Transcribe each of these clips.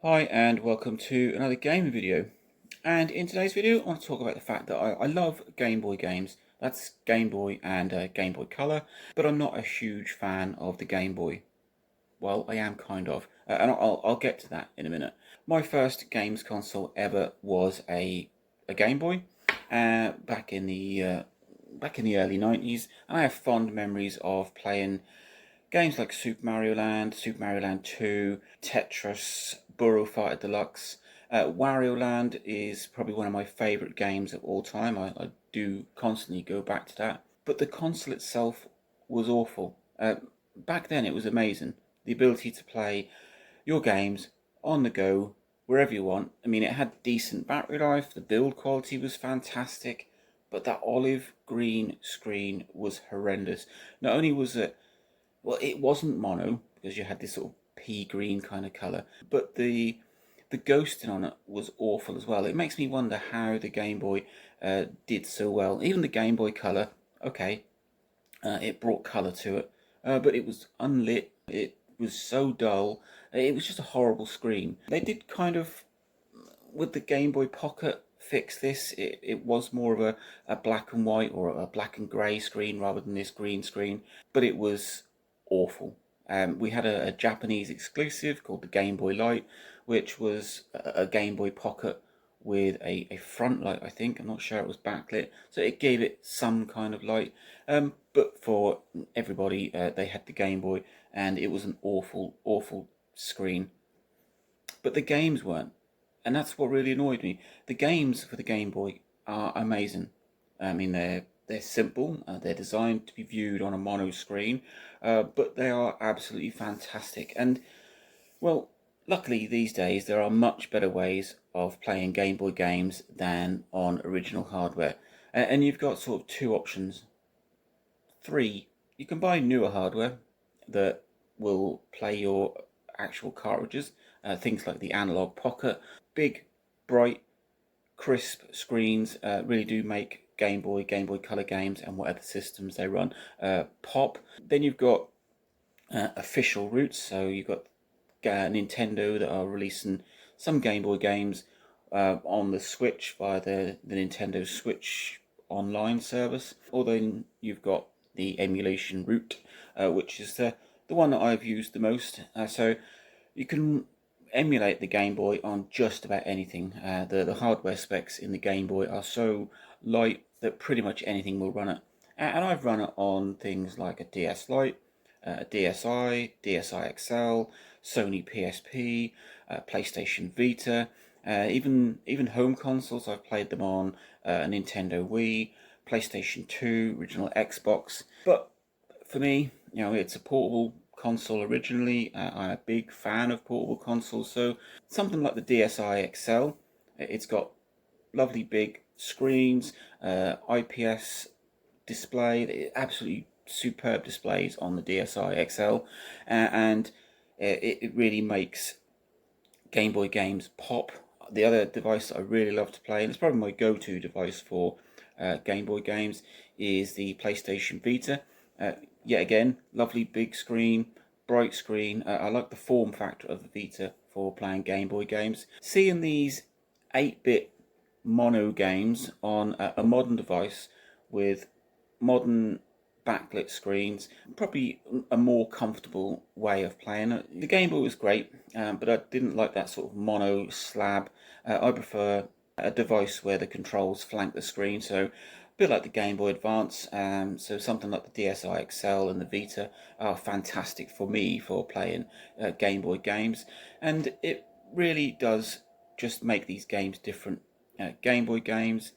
Hi and welcome to another gaming video. And in today's video I want to talk about the fact that I love Game Boy games. That's Game Boy and Game Boy Color, but I'm not a huge fan of the Game Boy. Well, I am kind of, and I'll get to that in a minute. My first games console ever was a Game Boy, back in the early 90s, and I have fond memories of playing games like Super Mario Land, Super Mario Land 2, Tetris, Burrow Fighter Deluxe. Wario Land is probably one of my favourite games of all time. I do constantly go back to that. But the console itself was awful. Back then it was amazing. The ability to play your games on the go, wherever you want. I mean, it had decent battery life, the build quality was fantastic, but that olive green screen was horrendous. Not only was it, well, it wasn't mono because you had this sort of pea green kind of color, but the ghosting on it was awful as well. It makes me wonder how the Game Boy did so well. Even the Game Boy Color, okay, it brought color to it, but it was unlit. It was so dull. It was just a horrible screen. They did kind of, with the Game Boy Pocket, fix this. It was more of a black and white or a black and grey screen rather than this green screen, but it was awful. We had a Japanese exclusive called the Game Boy Light, which was a Game Boy Pocket with a front light, I think. I'm not sure it was backlit, so it gave it some kind of light. But for everybody, they had the Game Boy, and it was an awful, awful screen. But the games weren't, and that's what really annoyed me. The games for the Game Boy are amazing. I mean, they're simple. They're designed to be viewed on a mono screen, but they are absolutely fantastic. And well, luckily these days there are much better ways of playing Game Boy games than on original hardware. And you've got sort of two options. Three, you can buy newer hardware that will play your actual cartridges, things like the Analog Pocket. Big, bright, crisp screens really do make Game Boy Color games and whatever systems they run pop. Then you've got official routes, so you've got Nintendo that are releasing some Game Boy games on the Switch via the Nintendo Switch online service. Or then you've got the emulation route, which is the one that I've used the most. So you can emulate the Game Boy on just about anything. The hardware specs in the Game Boy are so light that pretty much anything will run it. And I've run it on things like a DS Lite, DSi, DSi XL, Sony PSP, PlayStation Vita, even home consoles. I've played them on Nintendo Wii, PlayStation 2, original Xbox. But for me, it's a portable console originally. I'm a big fan of portable consoles, so something like the DSi XL, it's got lovely big screens, IPS display, absolutely superb displays on the DSi XL, and it really makes Game Boy games pop. The other device that I really love to play, and it's probably my go-to device for Game Boy games, is the PlayStation Vita. Yet again, lovely big screen, bright screen. I like the form factor of the Vita for playing Game Boy games. Seeing these 8-bit mono games on a modern device with modern backlit screens, probably a more comfortable way of playing it. The Game Boy was great, but I didn't like that sort of mono slab. I prefer a device where the controls flank the screen, so a bit like the Game Boy Advance. So something like the DSi XL and the Vita are fantastic for me for playing Game Boy games, and it really does just make these games different. Game Boy games,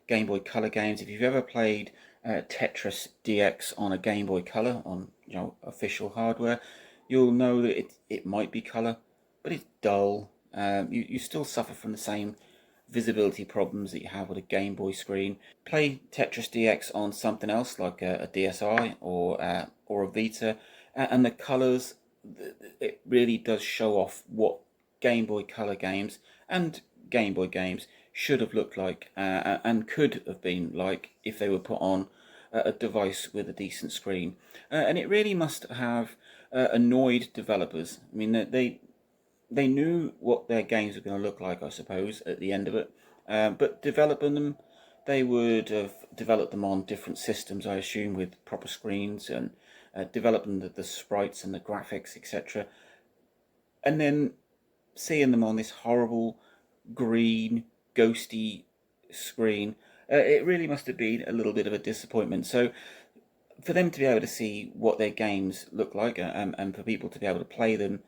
Game Boy Color games. If you've ever played Tetris DX on a Game Boy Color on official hardware, you'll know that it might be color, but it's dull. You still suffer from the same visibility problems that you have with a Game Boy screen. Play Tetris DX on something else like a DSi or a Vita, and the colors, it really does show off what Game Boy Color games and Game Boy games should have looked like, and could have been like if they were put on a device with a decent screen. And it really must have annoyed developers. I mean, they they knew what their games were going to look like, I suppose, at the end of it. But developing them, they would have developed them on different systems, I assume, with proper screens, and developing the sprites and the graphics, etc. And then seeing them on this horrible green, ghosty screen, it really must have been a little bit of a disappointment. So for them to be able to see what their games look like, and for people to be able to play them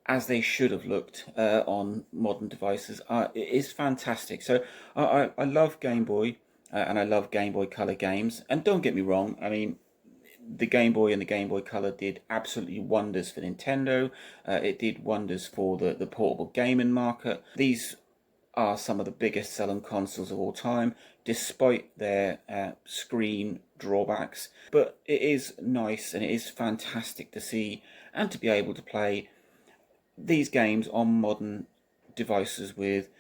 as they should have looked on modern devices, it is fantastic. So I love Game Boy, and I love Game Boy Color games. And don't get me wrong, I mean, the Game Boy and the Game Boy Color did absolutely wonders for Nintendo. It did wonders for the portable gaming market. These are some of the biggest selling consoles of all time, despite their screen drawbacks. But it is nice and it is fantastic to see and to be able to play these games on modern devices with,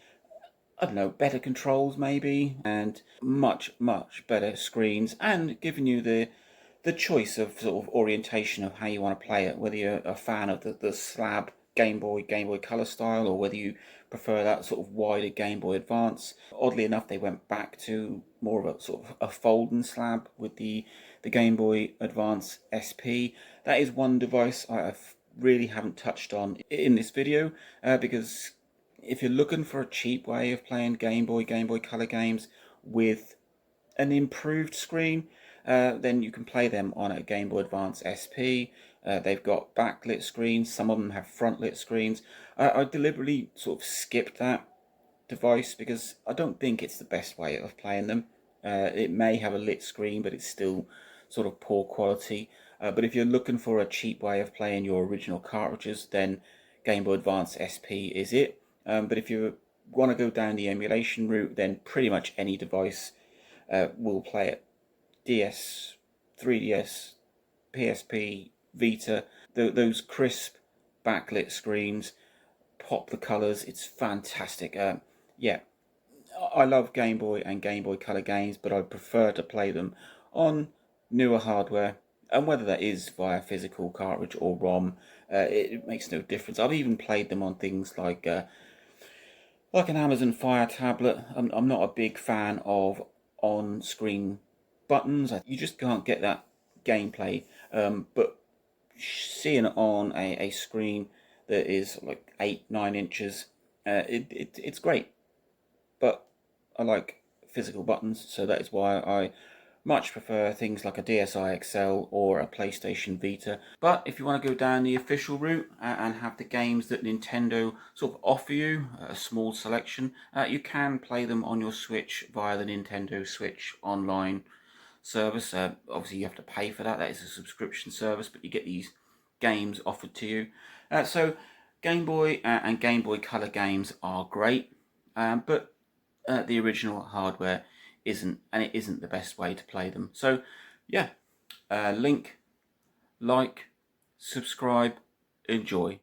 I don't know, better controls maybe, and much, much better screens, and giving you the choice of sort of orientation of how you want to play it, whether you're a fan of the slab Game Boy, Game Boy Color style, or whether you prefer that sort of wider Game Boy Advance. Oddly enough, they went back to more of a sort of a folding slab with the Game Boy Advance SP. That is one device I really haven't touched on in this video, because if you're looking for a cheap way of playing Game Boy, Game Boy Color games with an improved screen, then you can play them on a Game Boy Advance SP. They've got backlit screens, some of them have front lit screens. I deliberately sort of skipped that device because I don't think it's the best way of playing them. It may have a lit screen, but it's still sort of poor quality. But if you're looking for a cheap way of playing your original cartridges, then Game Boy Advance SP is it. But if you want to go down the emulation route, then pretty much any device will play it. DS, 3DS, PSP, Vita, those crisp backlit screens, pop the colours, it's fantastic. Yeah, I love Game Boy and Game Boy Color games, but I prefer to play them on newer hardware. And whether that is via physical cartridge or ROM, it makes no difference. I've even played them on things like an Amazon Fire tablet. I'm not a big fan of on-screen buttons. You just can't get that gameplay. But seeing it on a screen that is like 8-9 inches, it's great. But I like physical buttons, so that is why I much prefer things like a DSi XL or a PlayStation Vita. But if you want to go down the official route and have the games that Nintendo sort of offer you, a small selection, you can play them on your Switch via the Nintendo Switch Online service. Obviously you have to pay for that. That is a subscription service, but you get these games offered to you. So Game Boy and Game Boy Color games are great, but the original hardware isn't, and it isn't the best way to play them. So yeah, like, subscribe, enjoy.